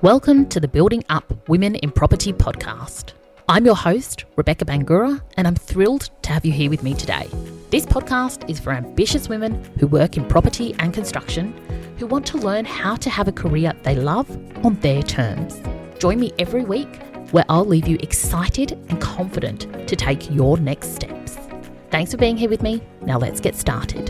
Welcome to the Building Up Women in Property podcast. I'm your host, Rebecca Bangura, and I'm thrilled to have you here with me today. This podcast is for ambitious women who work in property and construction, who want to learn how to have a career they love on their terms. Join me every week where I'll leave you excited and confident to take your next steps. Thanks for being here with me. Now let's get started.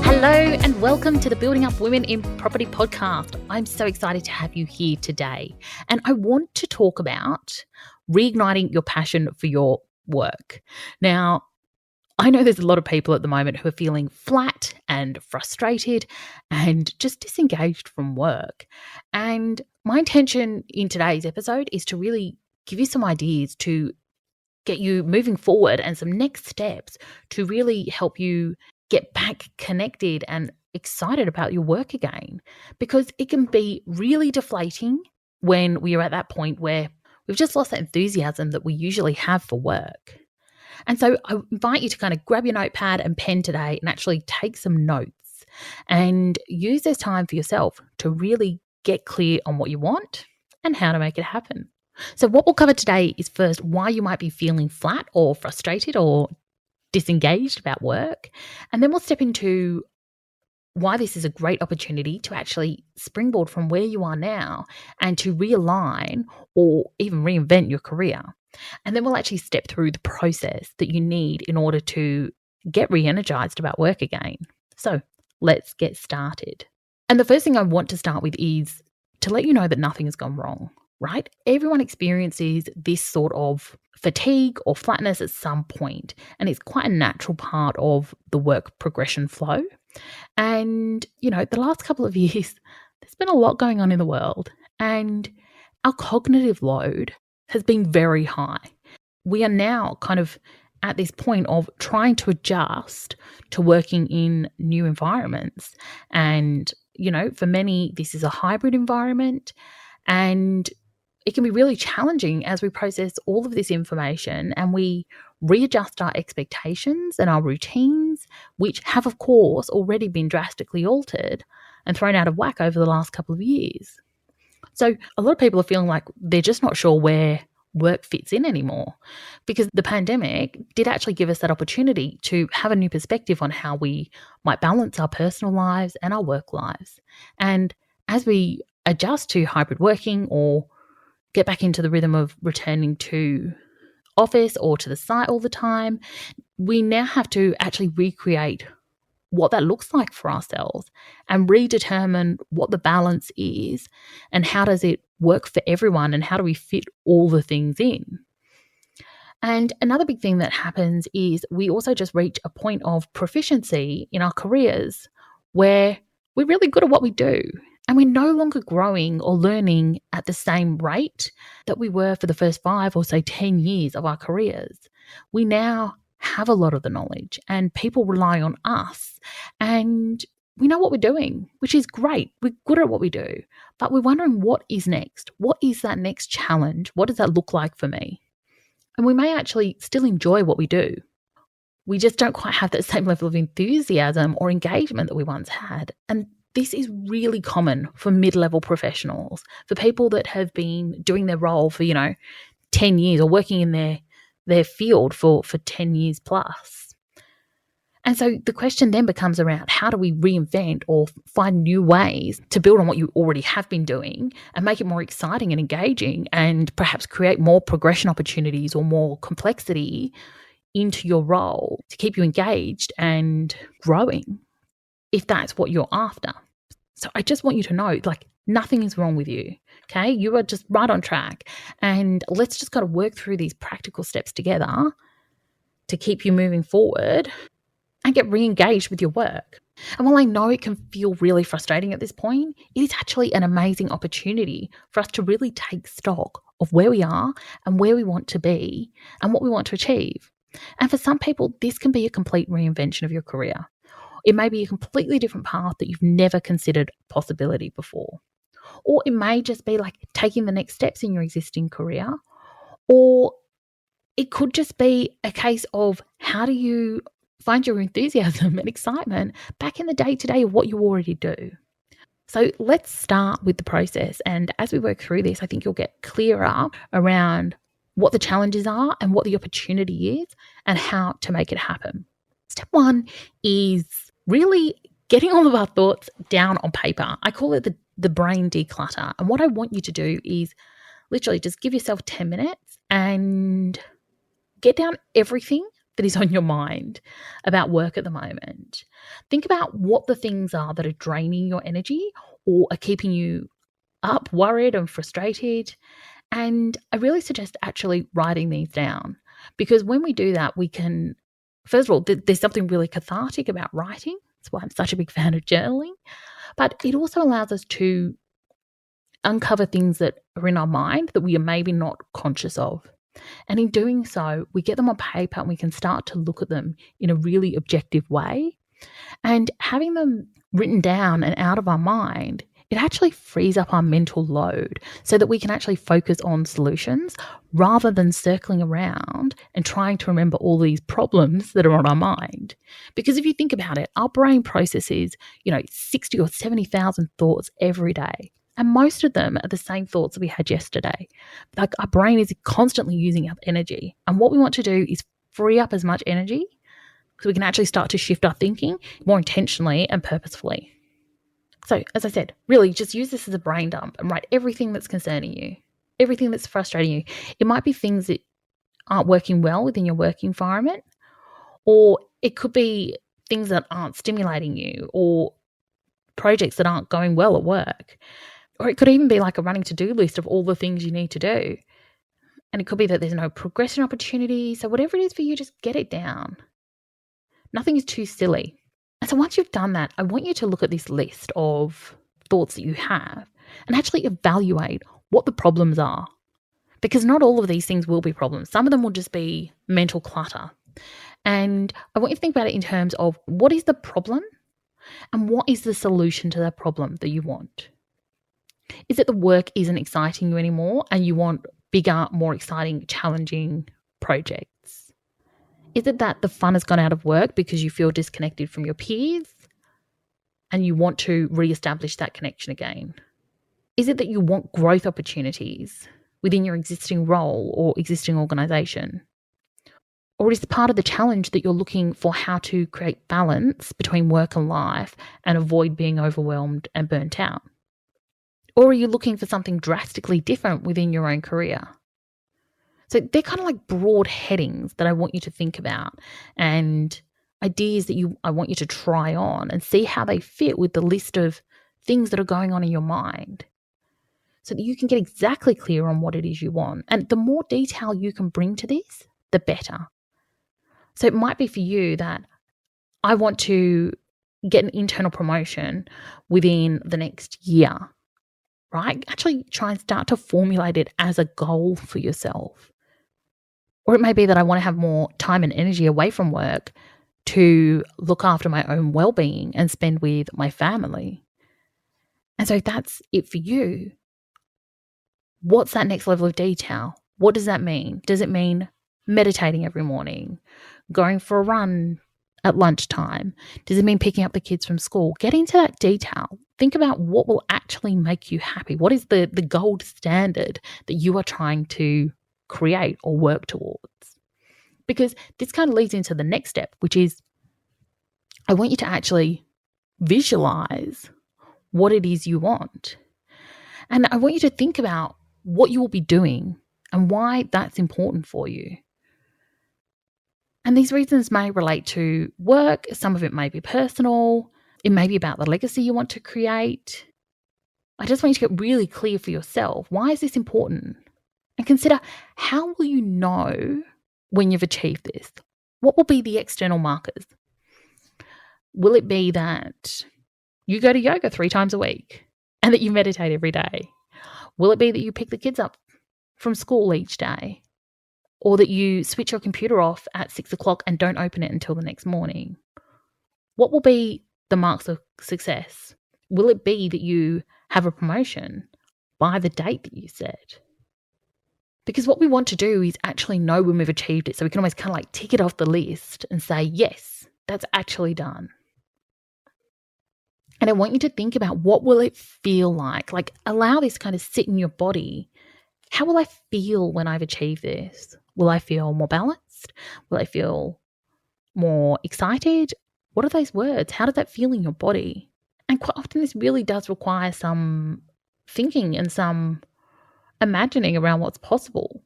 Hello and welcome to the Building Up Women in Property podcast. I'm so excited to have you here today. And I want to talk about reigniting your passion for your work. Now, I know there's a lot of people at the moment who are feeling flat and frustrated and just disengaged from work. And my intention in today's episode is to really give you some ideas to get you moving forward and some next steps to really help you get back connected and excited about your work again, because it can be really deflating when we are at that point where we've just lost that enthusiasm that we usually have for work. And so I invite you to kind of grab your notepad and pen today and actually take some notes and use this time for yourself to really get clear on what you want and how to make it happen. So what we'll cover today is first why you might be feeling flat or frustrated or disengaged about work. And then we'll step into why this is a great opportunity to actually springboard from where you are now and to realign or even reinvent your career. And then we'll actually step through the process that you need in order to get re-energized about work again. So let's get started. And the first thing I want to start with is to let you know that nothing has gone wrong, right? Everyone experiences this sort of fatigue or flatness at some point, and it's quite a natural part of the work progression flow. And, the last couple of years, there's been a lot going on in the world, and our cognitive load has been very high. We are now kind of at this point of trying to adjust to working in new environments. And, for many, this is a hybrid environment, and it can be really challenging as we process all of this information and we readjust our expectations and our routines, which have, of course, already been drastically altered and thrown out of whack over the last couple of years. So a lot of people are feeling like they're just not sure where work fits in anymore, because the pandemic did actually give us that opportunity to have a new perspective on how we might balance our personal lives and our work lives. And as we adjust to hybrid working or get back into the rhythm of returning to office or to the site all the time, we now have to actually recreate what that looks like for ourselves and redetermine what the balance is and how does it work for everyone and how do we fit all the things in. And another big thing that happens is we also just reach a point of proficiency in our careers where we're really good at what we do. And we're no longer growing or learning at the same rate that we were for the first 5 or say 10 years of our careers. We now have a lot of the knowledge and people rely on us and we know what we're doing, which is great. We're good at what we do, but we're wondering what is next? What is that next challenge? What does that look like for me? And we may actually still enjoy what we do. We just don't quite have that same level of enthusiasm or engagement that we once had. And this is really common for mid-level professionals, for people that have been doing their role for, 10 years or working in their field for 10 years plus. And so the question then becomes around how do we reinvent or find new ways to build on what you already have been doing and make it more exciting and engaging and perhaps create more progression opportunities or more complexity into your role to keep you engaged and growing, if that's what you're after. So I just want you to know, nothing is wrong with you, okay? You are just right on track. And let's just got to work through these practical steps together to keep you moving forward and get re-engaged with your work. And while I know it can feel really frustrating at this point, it is actually an amazing opportunity for us to really take stock of where we are and where we want to be and what we want to achieve. And for some people, this can be a complete reinvention of your career. It may be a completely different path that you've never considered a possibility before. Or it may just be like taking the next steps in your existing career. Or it could just be a case of how do you find your enthusiasm and excitement back in the day-to-day of what you already do. So let's start with the process. And as we work through this, I think you'll get clearer around what the challenges are and what the opportunity is and how to make it happen. Step one is really getting all of our thoughts down on paper. I call it the brain declutter. And what I want you to do is literally just give yourself 10 minutes and get down everything that is on your mind about work at the moment. Think about what the things are that are draining your energy or are keeping you up, worried and frustrated. And I really suggest actually writing these down, because when we do that, we can, first of all, there's something really cathartic about writing. That's why I'm such a big fan of journaling. But it also allows us to uncover things that are in our mind that we are maybe not conscious of. And in doing so, we get them on paper and we can start to look at them in a really objective way. And having them written down and out of our mind, it actually frees up our mental load so that we can actually focus on solutions rather than circling around and trying to remember all these problems that are on our mind. Because if you think about it, our brain processes, 60 or 70,000 thoughts every day. And most of them are the same thoughts that we had yesterday. Like, our brain is constantly using up energy. And what we want to do is free up as much energy so we can actually start to shift our thinking more intentionally and purposefully. So, as I said, really just use this as a brain dump and write everything that's concerning you, everything that's frustrating you. It might be things that aren't working well within your work environment, or it could be things that aren't stimulating you, or projects that aren't going well at work. Or it could even be like a running to-do list of all the things you need to do. And it could be that there's no progression opportunity. So whatever it is for you, just get it down. Nothing is too silly. And so once you've done that, I want you to look at this list of thoughts that you have and actually evaluate what the problems are. Because not all of these things will be problems. Some of them will just be mental clutter. And I want you to think about it in terms of what is the problem and what is the solution to that problem that you want. Is it the work isn't exciting you anymore and you want bigger, more exciting, challenging projects? Is it that the fun has gone out of work because you feel disconnected from your peers and you want to re-establish that connection again? Is it that you want growth opportunities within your existing role or existing organisation? Or is it part of the challenge that you're looking for how to create balance between work and life and avoid being overwhelmed and burnt out? Or are you looking for something drastically different within your own career? So they're kind of like broad headings that I want you to think about and ideas that I want you to try on and see how they fit with the list of things that are going on in your mind so that you can get exactly clear on what it is you want. And the more detail you can bring to this, the better. So it might be for you that I want to get an internal promotion within the next year. Right? Actually try and start to formulate it as a goal for yourself. Or it may be that I want to have more time and energy away from work to look after my own well-being and spend with my family. And so if that's it for you, what's that next level of detail? What does that mean? Does it mean meditating every morning, going for a run at lunchtime? Does it mean picking up the kids from school? Get into that detail. Think about what will actually make you happy. What is the gold standard that you are trying to create or work towards? Because this kind of leads into the next step, which is I want you to actually visualize what it is you want. And I want you to think about what you will be doing and why that's important for you. And these reasons may relate to work. Some of it may be personal. It may be about the legacy you want to create. I just want you to get really clear for yourself. Why is this important? And consider, how will you know when you've achieved this? What will be the external markers? Will it be that you go to yoga 3 times a week and that you meditate every day? Will it be that you pick the kids up from school each day? Or that you switch your computer off at 6 o'clock and don't open it until the next morning? What will be the marks of success? Will it be that you have a promotion by the date that you set? Because what we want to do is actually know when we've achieved it, so we can always kind of like tick it off the list and say, yes, that's actually done. And I want you to think about, what will it feel like? Like, allow this kind of sit in your body. How will I feel when I've achieved this? Will I feel more balanced? Will I feel more excited? What are those words? How does that feel in your body? And quite often this really does require some thinking and some imagining around what's possible,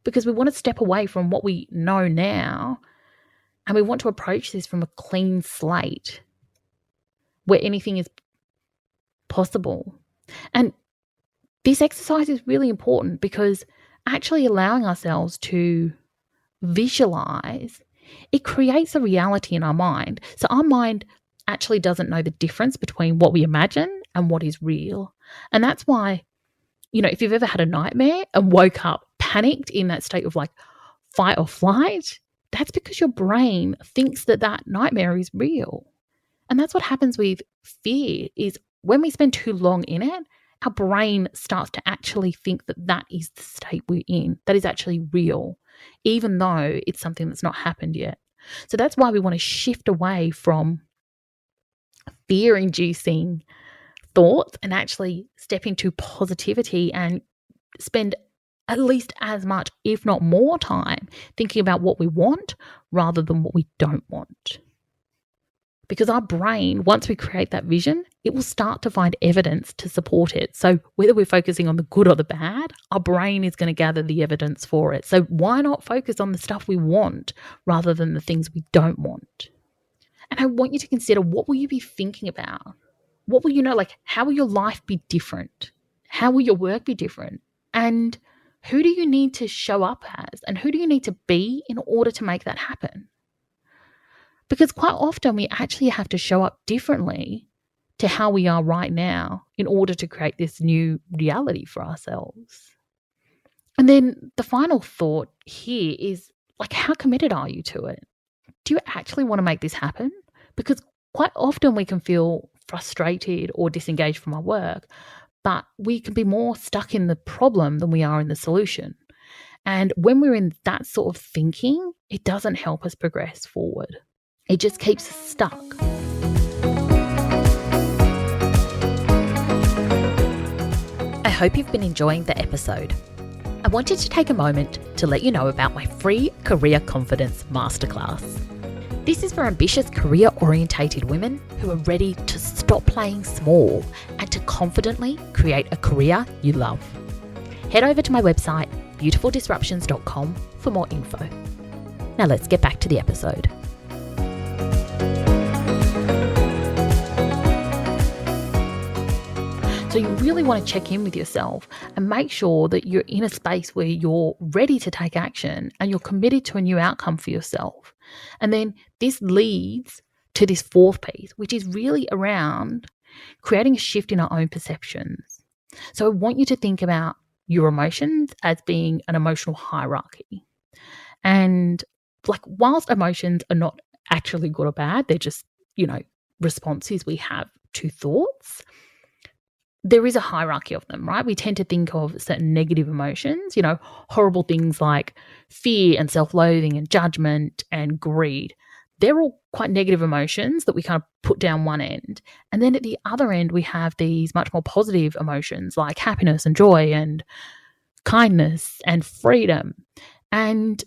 because we want to step away from what we know now and we want to approach this from a clean slate where anything is possible. And this exercise is really important, because actually allowing ourselves to visualize, it creates a reality in our mind. So our mind actually doesn't know the difference between what we imagine and what is real. And that's why, if you've ever had a nightmare and woke up panicked in that state of like fight or flight, that's because your brain thinks that that nightmare is real. And that's what happens with fear, is when we spend too long in it, our brain starts to actually think that that is the state we're in, that is actually real, even though it's something that's not happened yet. So that's why we want to shift away from fear-inducing thoughts and actually step into positivity and spend at least as much, if not more time, thinking about what we want rather than what we don't want. Because our brain, once we create that vision, it will start to find evidence to support it. So whether we're focusing on the good or the bad, our brain is going to gather the evidence for it. So why not focus on the stuff we want rather than the things we don't want? And I want you to consider, what will you be thinking about? What will you know? Like, how will your life be different? How will your work be different? And who do you need to show up as? And who do you need to be in order to make that happen? Because quite often we actually have to show up differently to how we are right now in order to create this new reality for ourselves. And then the final thought here is, like, how committed are you to it? Do you actually want to make this happen? Because quite often we can feel frustrated or disengaged from our work, but we can be more stuck in the problem than we are in the solution. And when we're in that sort of thinking, it doesn't help us progress forward. It just keeps us stuck. I hope you've been enjoying the episode. I wanted to take a moment to let you know about my free Career Confidence Masterclass. This is for ambitious, career-orientated women who are ready to stop playing small and to confidently create a career you love. Head over to my website, beautifuldisruptions.com, for more info. Now let's get back to the episode. So you really want to check in with yourself and make sure that you're in a space where you're ready to take action and you're committed to a new outcome for yourself. And then this leads to this fourth piece, which is really around creating a shift in our own perceptions. So I want you to think about your emotions as being an emotional hierarchy. And like, whilst emotions are not actually good or bad, they're just, responses we have to thoughts, there is a hierarchy of them, right? We tend to think of certain negative emotions, horrible things like fear and self-loathing and judgment and greed. They're all quite negative emotions that we kind of put down one end. And then at the other end, we have these much more positive emotions like happiness and joy and kindness and freedom. And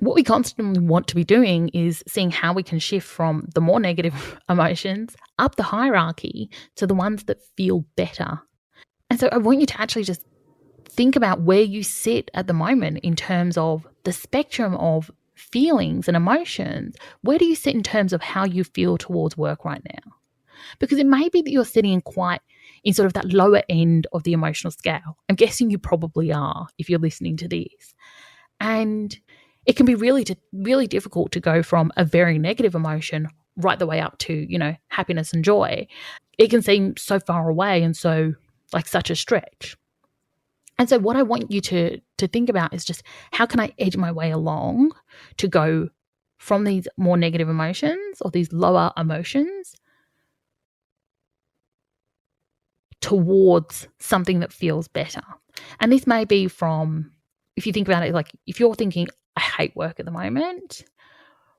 what we constantly want to be doing is seeing how we can shift from the more negative emotions up the hierarchy to the ones that feel better. And so I want you to actually just think about where you sit at the moment in terms of the spectrum of feelings and emotions. Where do you sit in terms of how you feel towards work right now? Because it may be that you're sitting in sort of that lower end of the emotional scale. I'm guessing you probably are if you're listening to this. And it can be really difficult to go from a very negative emotion right the way up to, happiness and joy. It can seem so far away and so like such a stretch. And so what I want you to think about is just, how can I edge my way along to go from these more negative emotions or these lower emotions towards something that feels better. And this may be from, if you think about it, like if you're thinking, I hate work at the moment,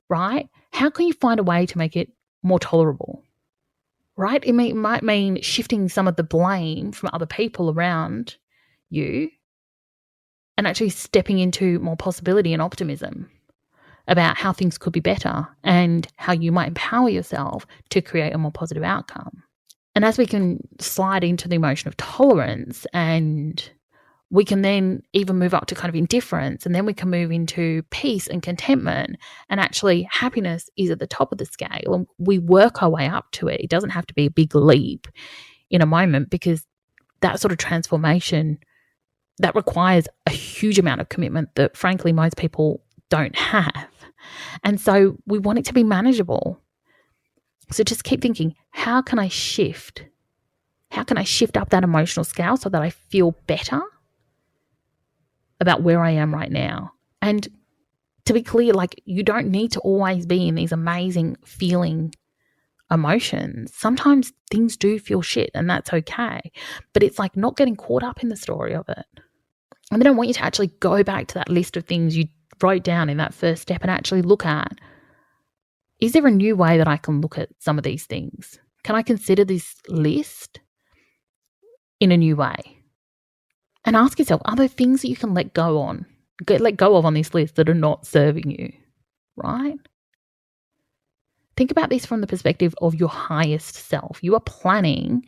right? How can you find a way to make it more tolerable? right? It might mean shifting some of the blame from other people around you and actually stepping into more possibility and optimism about how things could be better and how you might empower yourself to create a more positive outcome. And as we can slide into the emotion of tolerance, and we can then even move up to kind of indifference, and then we can move into peace and contentment, and actually happiness is at the top of the scale, and we work our way up to it. It doesn't have to be a big leap in a moment, because that sort of transformation, that requires a huge amount of commitment that frankly most people don't have. And so we want it to be manageable. So just keep thinking, how can I shift? How can I shift up that emotional scale so that I feel better about where I am right now? And to be clear, like, you don't need to always be in these amazing feeling emotions. Sometimes things do feel shit, and that's okay. But it's like not getting caught up in the story of it. And then I want you to actually go back to that list of things you wrote down in that first step and actually look at, is there a new way that I can look at some of these things? Can I consider this list in a new way? And ask yourself, are there things that you can let go of on this list that are not serving you, right? Think about this from the perspective of your highest self. You are planning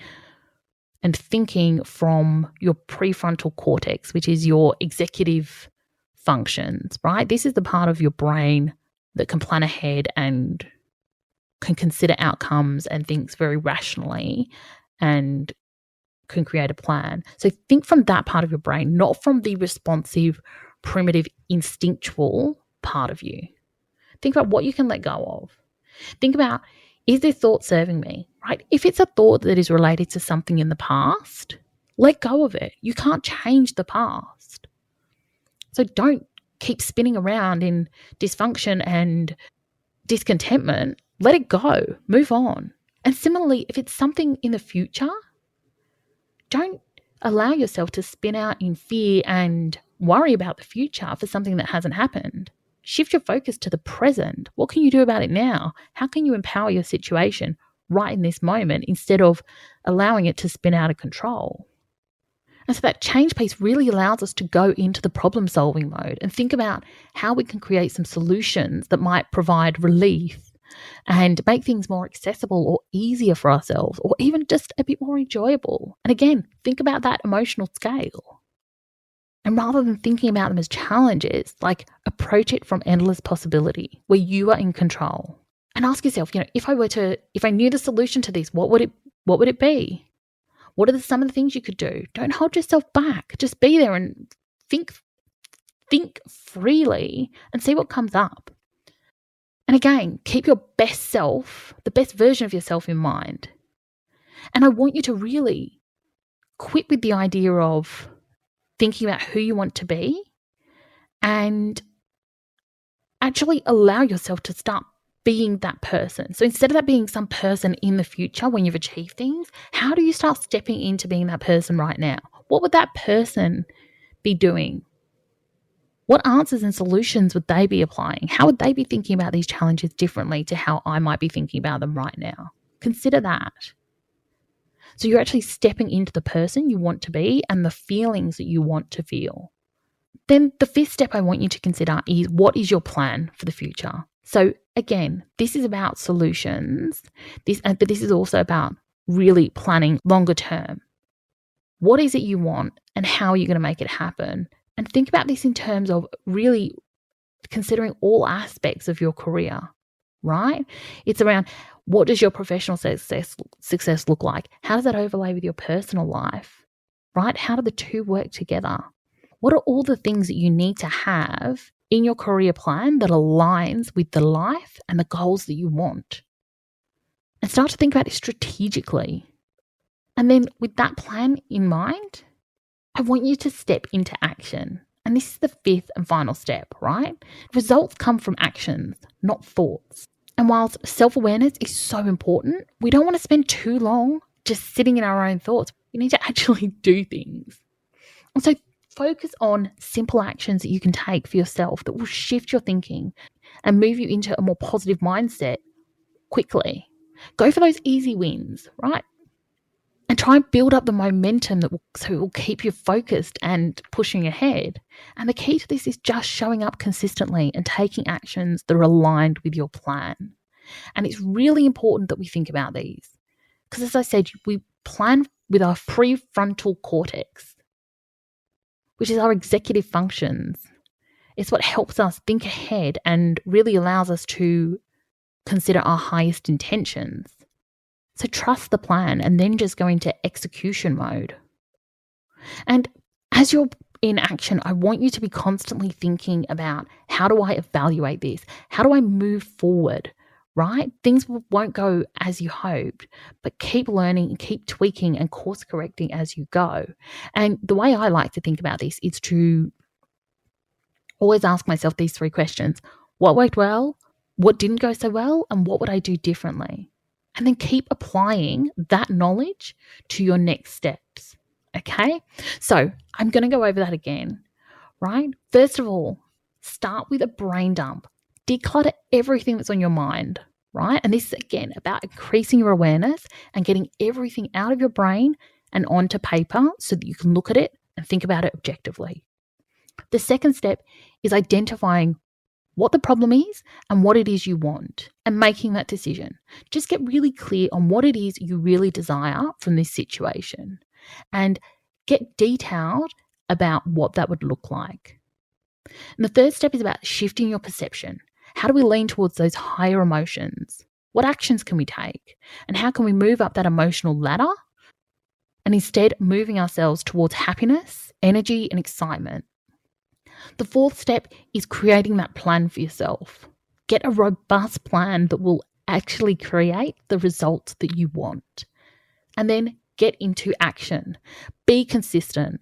and thinking from your prefrontal cortex, which is your executive functions, right? This is the part of your brain that can plan ahead and can consider outcomes and thinks very rationally and can create a plan. So think from that part of your brain, not from the responsive, primitive, instinctual part of you. Think about what you can let go of. Think about, is this thought serving me, right? If it's a thought that is related to something in the past, let go of it. You can't change the past. So don't keep spinning around in dysfunction and discontentment. Let it go. Move on. And similarly, if it's something in the future, don't allow yourself to spin out in fear and worry about the future for something that hasn't happened. Shift your focus to the present. What can you do about it now? How can you empower your situation right in this moment instead of allowing it to spin out of control? And so that change piece really allows us to go into the problem-solving mode and think about how we can create some solutions that might provide relief and make things more accessible or easier for ourselves, or even just a bit more enjoyable. And again, think about that emotional scale. And rather than thinking about them as challenges, like, approach it from endless possibility where you are in control. And ask yourself, if I knew the solution to this, what would it be? What are some of the things you could do? Don't hold yourself back. Just be there and think freely and see what comes up. And again, keep your best self, the best version of yourself in mind. And I want you to really quit with the idea of thinking about who you want to be and actually allow yourself to start being that person. So instead of that being some person in the future when you've achieved things, how do you start stepping into being that person right now? What would that person be doing? What answers and solutions would they be applying? How would they be thinking about these challenges differently to how I might be thinking about them right now? Consider that. So you're actually stepping into the person you want to be and the feelings that you want to feel. Then the fifth step I want you to consider is, what is your plan for the future? So again, this is about solutions, but this is also about really planning longer term. What is it you want and how are you going to make it happen? And think about this in terms of really considering all aspects of your career, right? It's around, what does your professional success look like? How does that overlay with your personal life, right? How do the two work together? What are all the things that you need to have in your career plan that aligns with the life and the goals that you want? And start to think about it strategically. And then with that plan in mind, I want you to step into action. And this is the fifth and final step, right? Results come from actions, not thoughts. And whilst self-awareness is so important, we don't want to spend too long just sitting in our own thoughts. We need to actually do things. And so focus on simple actions that you can take for yourself that will shift your thinking and move you into a more positive mindset quickly. Go for those easy wins, right? And try and build up the momentum so it will keep you focused and pushing ahead. And the key to this is just showing up consistently and taking actions that are aligned with your plan. And it's really important that we think about these because, as I said, we plan with our prefrontal cortex, which is our executive functions. It's what helps us think ahead and really allows us to consider our highest intentions. So trust the plan and then just go into execution mode. And as you're in action, I want you to be constantly thinking about, how do I evaluate this? How do I move forward, right? Things won't go as you hoped, but keep learning and keep tweaking and course correcting as you go. And the way I like to think about this is to always ask myself these 3 questions. What worked well? What didn't go so well? And what would I do differently? And then keep applying that knowledge to your next steps, okay? So I'm going to go over that again, right? First of all, start with a brain dump. Declutter everything that's on your mind, right? And this is, again, about increasing your awareness and getting everything out of your brain and onto paper so that you can look at it and think about it objectively. The second step is identifying what the problem is and what it is you want and making that decision. Just get really clear on what it is you really desire from this situation and get detailed about what that would look like. And the third step is about shifting your perception. How do we lean towards those higher emotions? What actions can we take? And how can we move up that emotional ladder and instead moving ourselves towards happiness, energy, and excitement? The fourth step is creating that plan for yourself. Get a robust plan that will actually create the results that you want. And then get into action. Be consistent.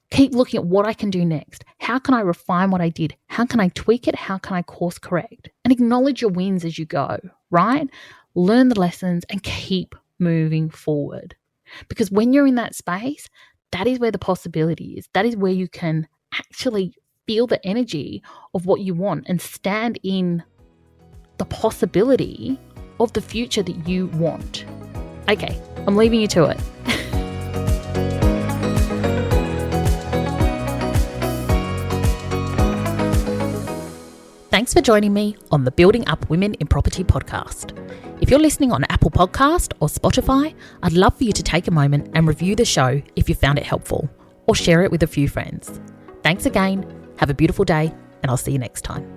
Keep looking at what I can do next. How can I refine what I did? How can I tweak it? How can I course correct? And acknowledge your wins as you go, right? Learn the lessons and keep moving forward. Because when you're in that space, that is where the possibility is. That is where you can actually feel the energy of what you want and stand in the possibility of the future that you want. Okay, I'm leaving you to it. Thanks for joining me on the Building Up Women in Property podcast. If you're listening on Apple Podcast or Spotify, I'd love for you to take a moment and review the show if you found it helpful, or share it with a few friends. Thanks again, have a beautiful day, and I'll see you next time.